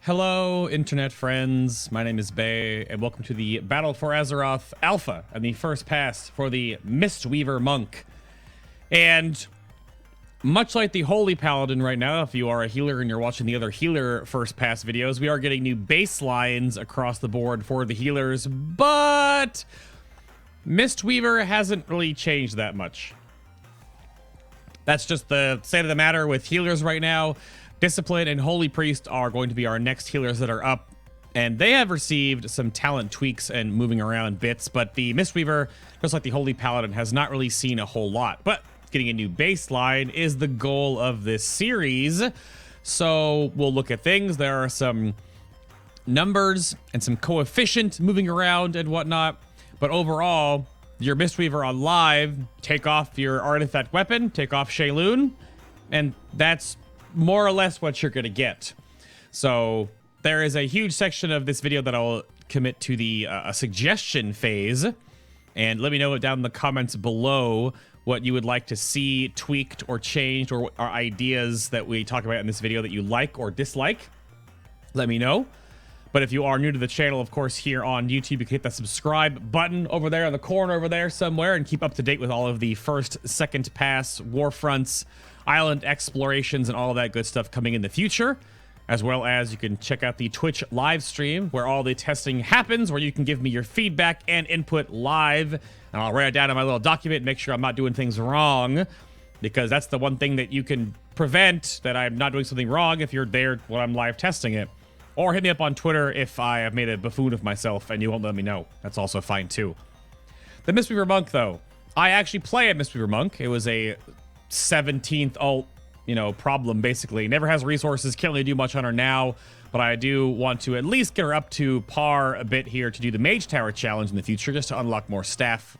Hello, internet friends. My name is Bay, and welcome to the Battle for Azeroth Alpha and the first pass for the Mistweaver Monk. And much like the Holy Paladin right now, if you are a healer and you're watching the other healer first pass videos, we are getting new baselines across the board for the healers, but Mistweaver hasn't really changed that much. That's just the state of the matter with healers right now. Discipline and Holy Priest are going to be our next healers that are up, and they have received some talent tweaks and moving around bits, but the Mistweaver, just like the Holy Paladin, has not really seen a whole lot. But getting a new baseline is the goal of this series, so we'll look at things. There are some numbers and some coefficient moving around and whatnot, but overall, your Mistweaver on live, take off your artifact weapon, take off Shayloon, and that's more or less what you're gonna get. So there is a huge section of this video that I'll commit to the suggestion phase, and let me know down in the comments below what you would like to see tweaked or changed, or ideas that we talk about in this video that you like or dislike. Let me know. But if you are new to the channel, of course, here on YouTube, you can hit that subscribe button over there in the corner over there somewhere and keep up to date with all of the first, second pass, Warfronts, island explorations, and all of that good stuff coming in the future. As well as you can check out the Twitch live stream where all the testing happens, where you can give me your feedback and input live. And I'll write it down in my little document and make sure I'm not doing things wrong, because that's the one thing that you can prevent, that I'm not doing something wrong, if you're there when I'm live testing it. Or hit me up on Twitter if I have made a buffoon of myself and you won't let me know. That's also fine too. The Mistweaver Monk, though. I actually play a Mistweaver Monk. It was a 17th ult, problem, basically. Never has resources, can't really do much on her now, but I do want to at least get her up to par a bit here to do the Mage Tower challenge in the future, just to unlock more staff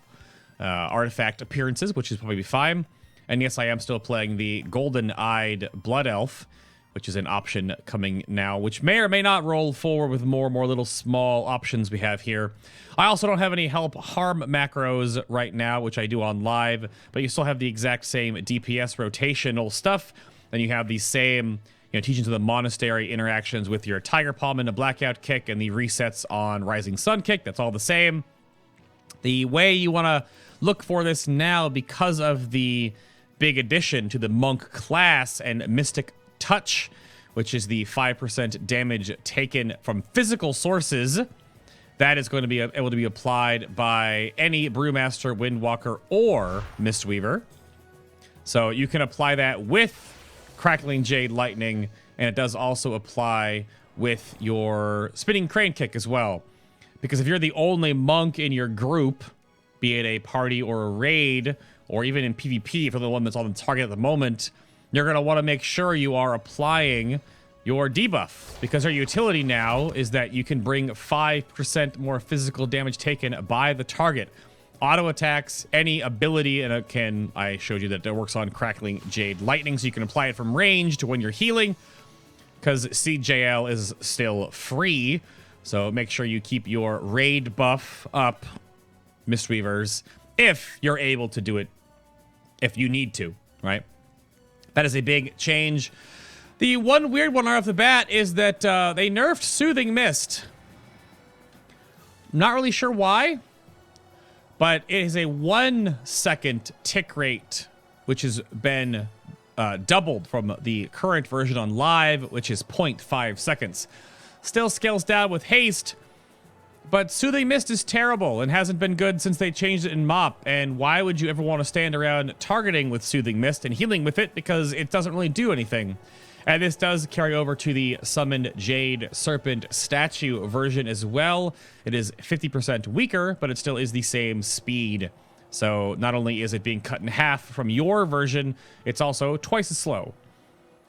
artifact appearances, which is probably fine. And yes, I am still playing the Golden-Eyed Blood Elf, which is an option coming now, which may or may not roll forward with more and more little small options we have here. I also don't have any help harm macros right now, which I do on live, but you still have the exact same DPS rotational stuff, and you have the same, teachings of the monastery interactions with your Tiger Palm and a Blackout Kick, and the resets on Rising Sun Kick. That's all the same. The way you want to look for this now, because of the big addition to the Monk class and Mystic Touch, which is the 5% damage taken from physical sources, that is going to be able to be applied by any Brewmaster, Windwalker, or Mistweaver. So you can apply that with Crackling Jade Lightning, and it does also apply with your Spinning Crane Kick as well. Because if you're the only monk in your group, be it a party or a raid, or even in PvP, if you're the one that's on the target at the moment, you're going to want to make sure you are applying your debuff, because our utility now is that you can bring 5% more physical damage taken by the target. Auto attacks, any ability, and I showed you that it works on Crackling Jade Lightning, so you can apply it from range to when you're healing, because CJL is still free. So make sure you keep your raid buff up, Mistweavers, if you're able to do it, if you need to, right? That is a big change. The one weird one right off the bat is that they nerfed Soothing Mist. Not really sure why, but it is a 1 second tick rate, which has been doubled from the current version on live, which is 0.5 seconds. Still scales down with haste, but Soothing Mist is terrible and hasn't been good since they changed it in MOP. And why would you ever want to stand around targeting with Soothing Mist and healing with it? Because it doesn't really do anything. And this does carry over to the Summoned Jade Serpent statue version as well. It is 50% weaker, but it still is the same speed. So not only is it being cut in half from your version, it's also twice as slow.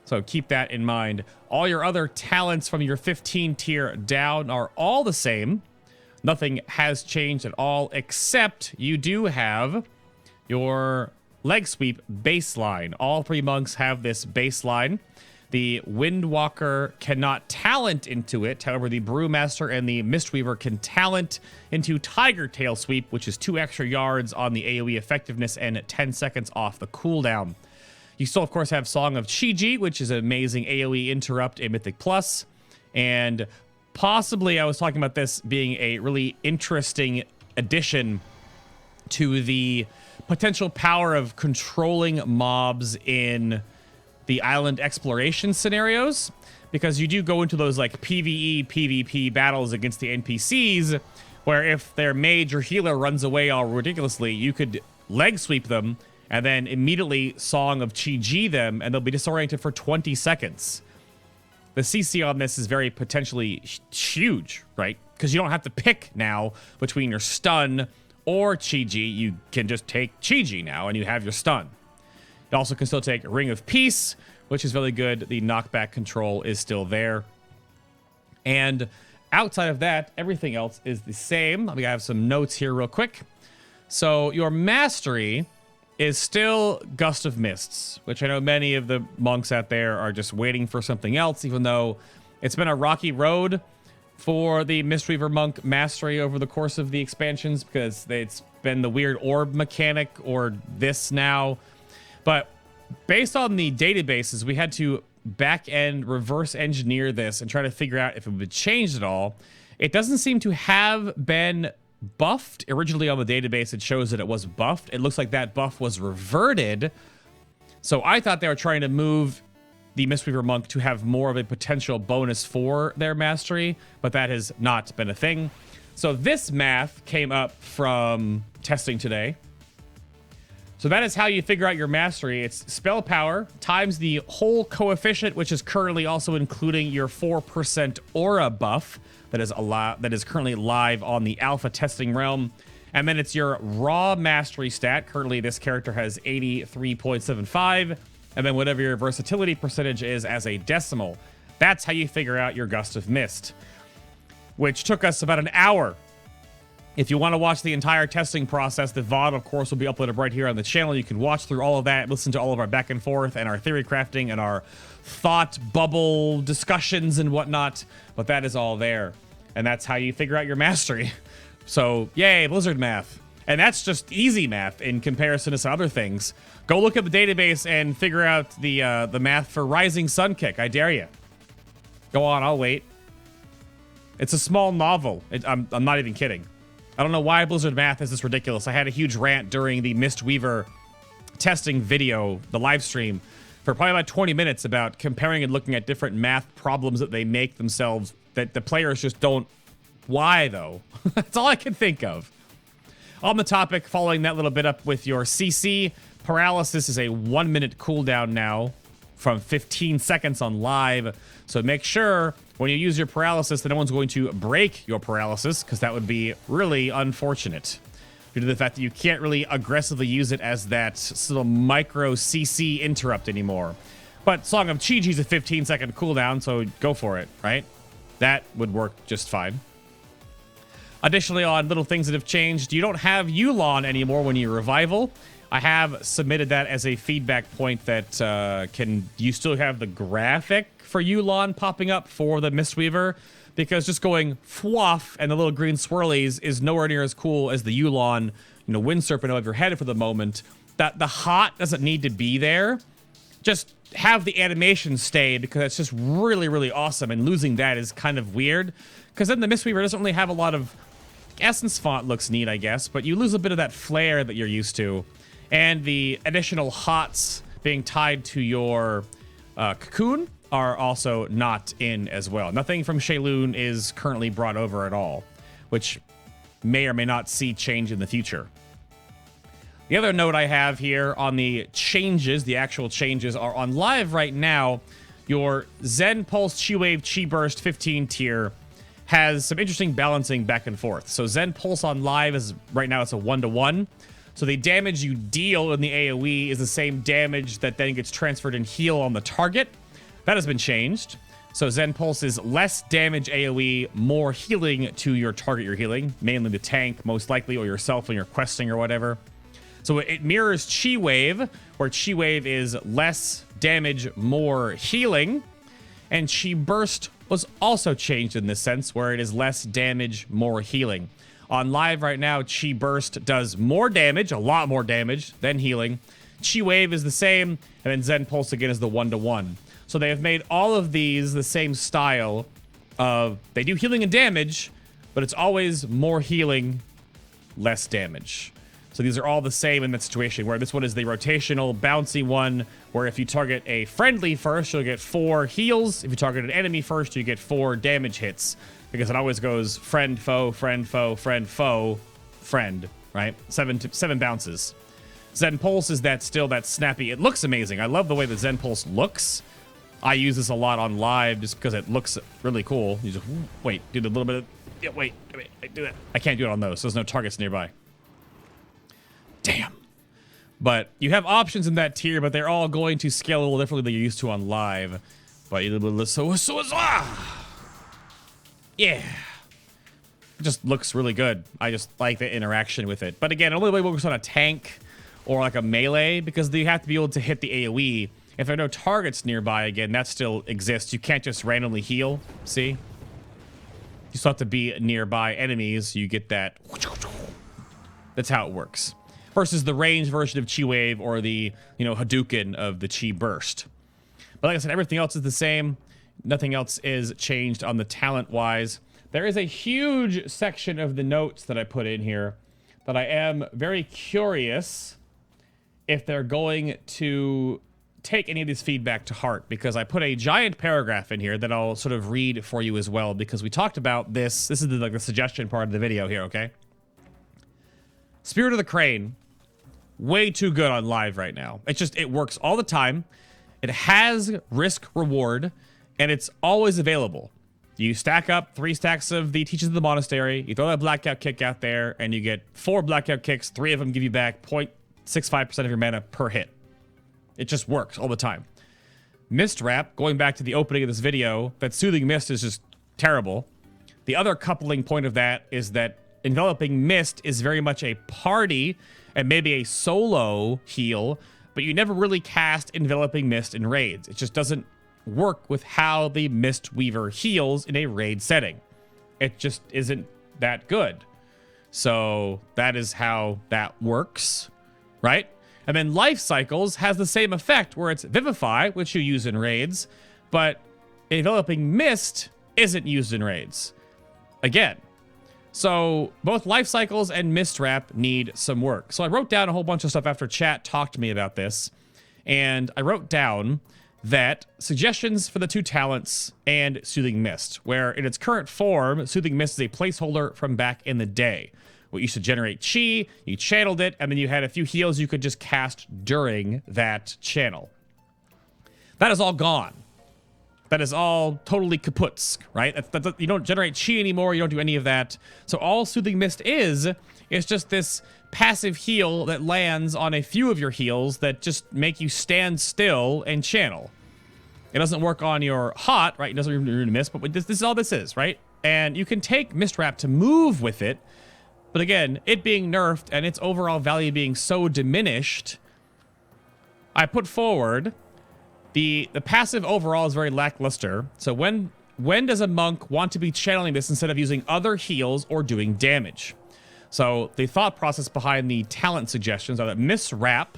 So keep that in mind. All your other talents from your 15 tier down are all the same. Nothing has changed at all, except you do have your leg sweep baseline. All three monks have this baseline. The Windwalker cannot talent into it. However, the Brewmaster and the Mistweaver can talent into Tiger Tail Sweep, which is 2 extra yards on the AoE effectiveness and 10 seconds off the cooldown. You still, of course, have Song of Chi-Ji, which is an amazing AoE interrupt in Mythic Plus. And possibly I was talking about this being a really interesting addition to the potential power of controlling mobs in the island exploration scenarios, because you do go into those like PvE, PvP battles against the NPCs, where if their mage or healer runs away all ridiculously, you could leg sweep them and then immediately Song of Chi-Ji them, and they'll be disoriented for 20 seconds. The CC on this is very potentially huge, right? Because you don't have to pick now between your stun or Chi-Ji. You can just take Chi-Ji now, and you have your stun. You also can still take Ring of Peace, which is really good. The knockback control is still there. And outside of that, everything else is the same. Let me have some notes here real quick. So your mastery is still Gust of Mists, which I know many of the monks out there are just waiting for something else, even though it's been a rocky road for the Mistweaver Monk mastery over the course of the expansions, because it's been the weird orb mechanic or this now. But based on the databases, we had to back-end reverse engineer this and try to figure out if it would change at all. It doesn't seem to have been buffed. Originally on the database, it shows that it was buffed. It looks like that buff was reverted. So I thought they were trying to move the Mistweaver Monk to have more of a potential bonus for their mastery, but that has not been a thing. So this math came up from testing today. So that is how you figure out your mastery. It's spell power times the whole coefficient, which is currently also including your 4% aura buff that is currently live on the alpha testing realm. And then it's your raw mastery stat. Currently, this character has 83.75. And then whatever your versatility percentage is as a decimal. That's how you figure out your Gust of Mist, which took us about an hour. If you want to watch the entire testing process, the VOD, of course, will be uploaded right here on the channel. You can watch through all of that, listen to all of our back and forth and our theory crafting and our thought bubble discussions and whatnot. But that is all there. And that's how you figure out your mastery. So, yay, Blizzard math. And that's just easy math in comparison to some other things. Go look at the database and figure out the math for Rising Sun Kick. I dare you. Go on, I'll wait. It's a small novel. I'm not even kidding. I don't know why Blizzard math is this ridiculous. I had a huge rant during the Mistweaver testing video, the live stream, for probably about 20 minutes about comparing and looking at different math problems that they make themselves that the players just don't. Why, though? That's all I can think of. On the topic, following that little bit up with your CC, Paralysis is a 1-minute cooldown now from 15 seconds on live. So make sure when you use your Paralysis that no one's going to break your Paralysis, because that would be really unfortunate due to the fact that you can't really aggressively use it as that little micro CC interrupt anymore. But Song of Chi-Ji's a 15-second cooldown, so go for it, right? That would work just fine. Additionally, on little things that have changed, you don't have Yulon anymore when you revival. I have submitted that as a feedback point that you still have the graphic for Yulon popping up for the Mistweaver, because just going fwoof and the little green swirlies is nowhere near as cool as the Yulon, Wind Serpent above your head for the moment. That the hot doesn't need to be there. Just have the animation stay, because it's just really, really awesome, and losing that is kind of weird, because then the Mistweaver doesn't really have a lot of Essence font. Looks neat, I guess, but you lose a bit of that flair that you're used to. And the additional hots being tied to your cocoon are also not in as well. Nothing from Shaylun is currently brought over at all, which may or may not see change in the future. The other note I have here on the changes, the actual changes, are on live right now. Your Zen Pulse Chi Wave Chi Burst 15 tier has some interesting balancing back and forth. So Zen Pulse on live is right now it's a 1-to-1. So the damage you deal in the AoE is the same damage that then gets transferred in heal on the target. That has been changed. So Zen Pulse is less damage AoE, more healing to your target you're healing, mainly the tank, most likely, or yourself when you're questing or whatever. So it mirrors Chi Wave, where Chi Wave is less damage, more healing. And Chi Burst was also changed in this sense, where it is less damage, more healing. On live right now, Chi Burst does more damage, a lot more damage, than healing. Chi Wave is the same, and then Zen Pulse again is the 1-to-1. So they have made all of these the same style, They do healing and damage, but it's always more healing, less damage. So these are all the same in that situation, where this one is the rotational, bouncy one, where if you target a friendly first, you'll get 4 heals. If you target an enemy first, you get 4 damage hits, because it always goes friend, foe, friend, foe, friend, foe, friend, right? 7 bounces. Zen Pulse is that snappy. It looks amazing. I love the way the Zen Pulse looks. I use this a lot on live just because it looks really cool. You just, wait, do the little bit of, yeah, wait, do that. I can't do it on those. There's no targets nearby. Damn. But you have options in that tier, but they're all going to scale a little differently than you're used to on live. But yeah. It just looks really good. I just like the interaction with it. But again, it only works on a tank or like a melee, because you have to be able to hit the AoE. If there are no targets nearby, again, that still exists. You can't just randomly heal. See? You still have to be nearby enemies. You get that. That's how it works. Versus the ranged version of Chi Wave or the, Hadouken of the Chi Burst. But like I said, everything else is the same. Nothing else is changed on the talent-wise. There is a huge section of the notes that I put in here that I am very curious if they're going to take any of this feedback to heart, because I put a giant paragraph in here that I'll sort of read for you as well, because we talked about this. This is the suggestion part of the video here, okay? Spirit of the Crane, way too good on live right now. It works all the time. It has risk reward, and it's always available. You stack up 3 stacks of the Teachers of the Monastery, you throw that blackout kick out there, and you get 4 blackout kicks. 3 of them give you back 0.65% of your mana per hit. It just works all the time. Mist Wrap, going back to the opening of this video, that Soothing Mist is just terrible. The other coupling point of that is that Enveloping Mist is very much a party and maybe a solo heal, but you never really cast Enveloping Mist in raids. It just doesn't work with how the Mistweaver heals in a raid setting. It just isn't that good. So that is how that works, right? And then Life Cycles has the same effect, where it's Vivify, which you use in raids, but Enveloping Mist isn't used in raids. Again. So both Life Cycles and Mist Wrap need some work. So I wrote down a whole bunch of stuff after chat talked to me about this. And I wrote down that suggestions for the 2 talents and Soothing Mist, where in its current form, Soothing Mist is a placeholder from back in the day. What used to generate chi, you channeled it, and then you had a few heals you could just cast during that channel. That is all gone. That is all totally kaputsk, right? You don't generate chi anymore. You don't do any of that. So all Soothing Mist is just this passive heal that lands on a few of your heals that just make you stand still and channel. It doesn't work on your hot, right? It doesn't ruin Mist, but this is all this is, right? And you can take Mist Wrap to move with it. But again, it being nerfed and its overall value being so diminished, I put forward the passive overall is very lackluster. So when does a monk want to be channeling this instead of using other heals or doing damage? So the thought process behind the talent suggestions are that Mist Wrap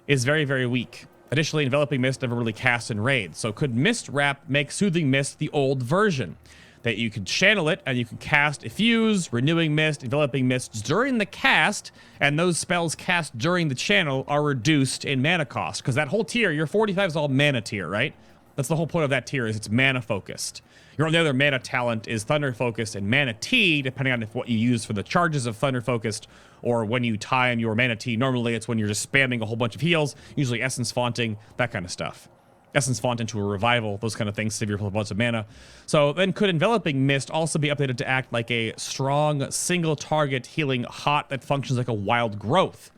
is very, very weak. Additionally, Enveloping Mist never really cast in raids. So could Mist Wrap make Soothing Mist the old version? That you can channel it and you can cast Effuse, Renewing Mist, Enveloping Mist during the cast, and those spells cast during the channel are reduced in mana cost. Because that whole tier, your 45 is all mana tier, right? That's the whole point of that tier, is it's mana focused. Your only other mana talent is Thunder focused and Mana Tea, depending on what you use for the charges of Thunder focused or when you time your Mana Tea. Normally it's when you're just spamming a whole bunch of heals, usually Essence Faunting, that kind of stuff. Essence Font into a Revival, those kind of things, save your bunch of mana. So then could Enveloping Mist also be updated to act like a strong single target healing hot that functions like a wild growth?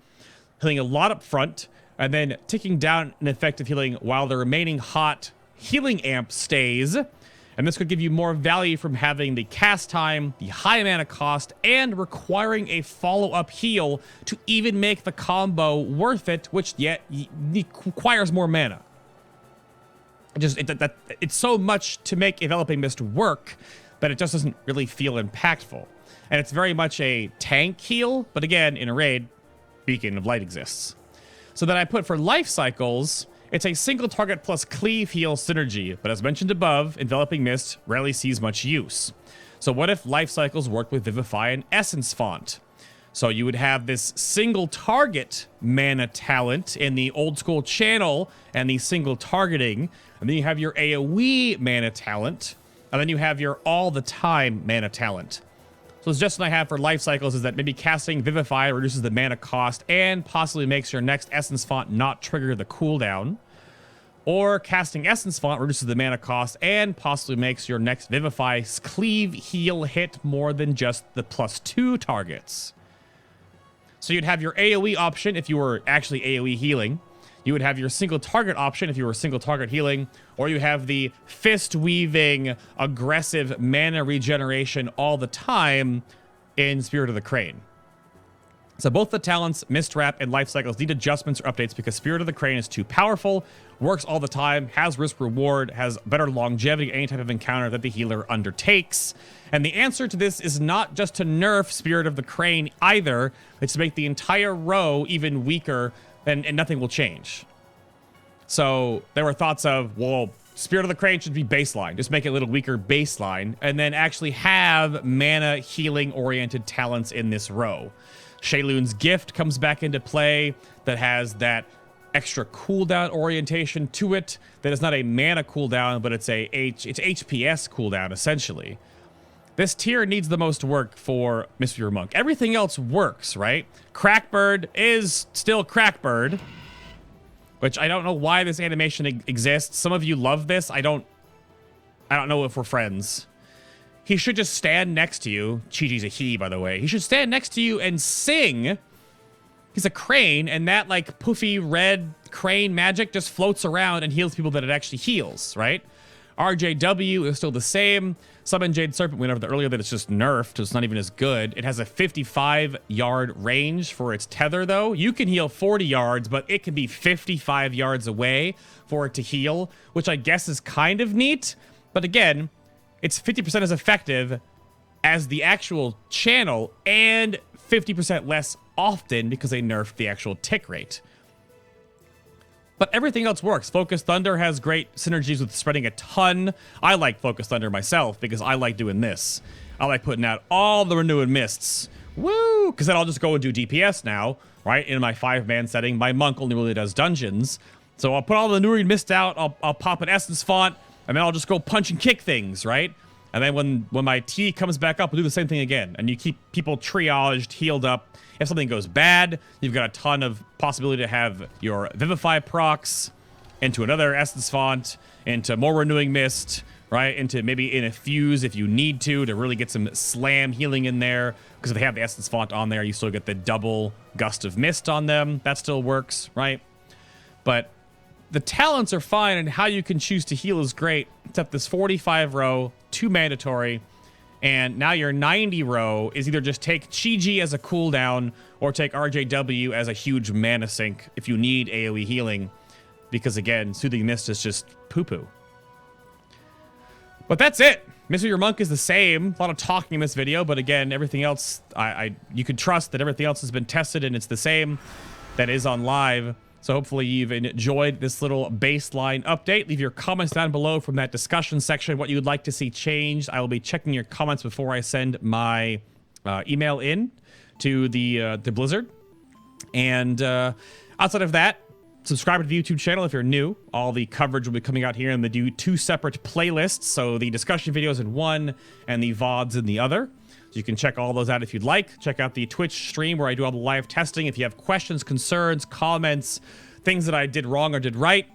Healing a lot up front, and then ticking down an effective healing while the remaining hot healing amp stays. And this could give you more value from having the cast time, the high mana cost, and requiring a follow-up heal to even make the combo worth it, which yet requires more mana. It's so much to make Enveloping Mist work that it just doesn't really feel impactful. And it's very much a tank heal, but again, in a raid, Beacon of Light exists. So then I put for Life Cycles, It's a single target plus cleave heal synergy, but as mentioned above, Enveloping Mist rarely sees much use. So what if life cycles worked with Vivify and Essence Font? So you would have this single target mana talent in the old school channel and the single targeting, and then you have your AoE mana talent, and then you have your all the time mana talent. So the suggestion I have for life cycles is that maybe casting Vivify reduces the mana cost and possibly makes your next Essence Font not trigger the cooldown. Or casting Essence Font reduces the mana cost and possibly makes your next Vivify cleave heal hit more than just the +2 targets. So you'd have your AoE option if you were actually AoE healing. You would have your single target option if you were single target healing, or you have the fist weaving aggressive mana regeneration all the time in Spirit of the Crane. So both the talents, Mist Wrap and Life Cycles need adjustments or updates because Spirit of the Crane is too powerful, works all the time, has risk reward, has better longevity any type of encounter that the healer undertakes. And the answer to this is not just to nerf Spirit of the Crane either, it's to make the entire row even weaker and nothing will change. So there were thoughts of, well, Spirit of the Crane should be baseline. Just make it a little weaker baseline, and then actually have mana healing oriented talents in this row. Sheilun's Gift comes back into play that has that extra cooldown orientation to it. That is not a mana cooldown, but it's HPS cooldown essentially. This tier needs the most work for Mistweaver Monk. Everything else works, right? Crackbird is still Crackbird, which I don't know why this animation exists. Some of you love this. I don't know if we're friends. He should just stand next to you. Chi-Chi's a he, by the way. He should stand next to you and sing. He's a crane, and that like poofy red crane magic just floats around and heals people that it actually heals, right? RJW is still the same. Summon Jade Serpent went over the earlier that it's just nerfed. It's not even as good. It has a 55-yard range for its tether, though. You can heal 40 yards, but it can be 55 yards away for it to heal, which I guess is kind of neat. But again, it's 50% as effective as the actual channel and 50% less often because they nerfed the actual tick rate. But everything else works. Focus Thunder has great synergies with spreading a ton. I like Focus Thunder myself because I like doing this. I like putting out all the Renewing Mists. Woo! Because then I'll just go and do DPS now, right? In my 5-man setting. My monk only really does dungeons. So I'll put all the Renewing Mist out. I'll pop an Essence Font, and then I'll just go punch and kick things, right? And then when my T comes back up, we'll do the same thing again. And you keep people triaged, healed up. If something goes bad, you've got a ton of possibility to have your Vivify procs into another Essence Font, into more Renewing Mist, right? Into maybe in a Fuse if you need to really get some slam healing in there. Because if they have the Essence Font on there, you still get the double Gust of Mist on them. That still works, right? But the talents are fine, and how you can choose to heal is great. Except this 45 row, 2 mandatory, and now your 90 row is either just take Chi-Chi as a cooldown or take RJW as a huge mana sink if you need AoE healing. Because again, Soothing Mist is just poo-poo. But that's it. Mistweaver Monk is the same. A lot of talking in this video, but again, everything else, you can trust that everything else has been tested and it's the same that is on live. So hopefully you've enjoyed this little baseline update. Leave your comments down below from that discussion section, what you would like to see changed. I will be checking your comments before I send my email in to the Blizzard. And outside of that, subscribe to the YouTube channel if you're new. All the coverage will be coming out here, and they do 2 separate playlists. So the discussion videos in one and the VODs in the other. So you can check all those out if you'd like. Check out the Twitch stream where I do all the live testing. If you have questions, concerns, comments, things that I did wrong or did right,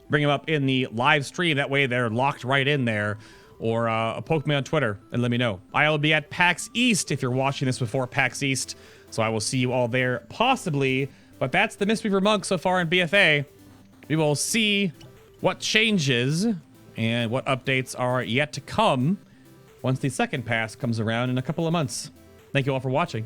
bring them up in the live stream. That way they're locked right in there. Or poke me on Twitter and let me know. I will be at PAX East if you're watching this before PAX East. So I will see you all there possibly. But that's the Mistweaver Monk so far in BFA. We will see what changes and what updates are yet to come once the second pass comes around in a couple of months. Thank you all for watching.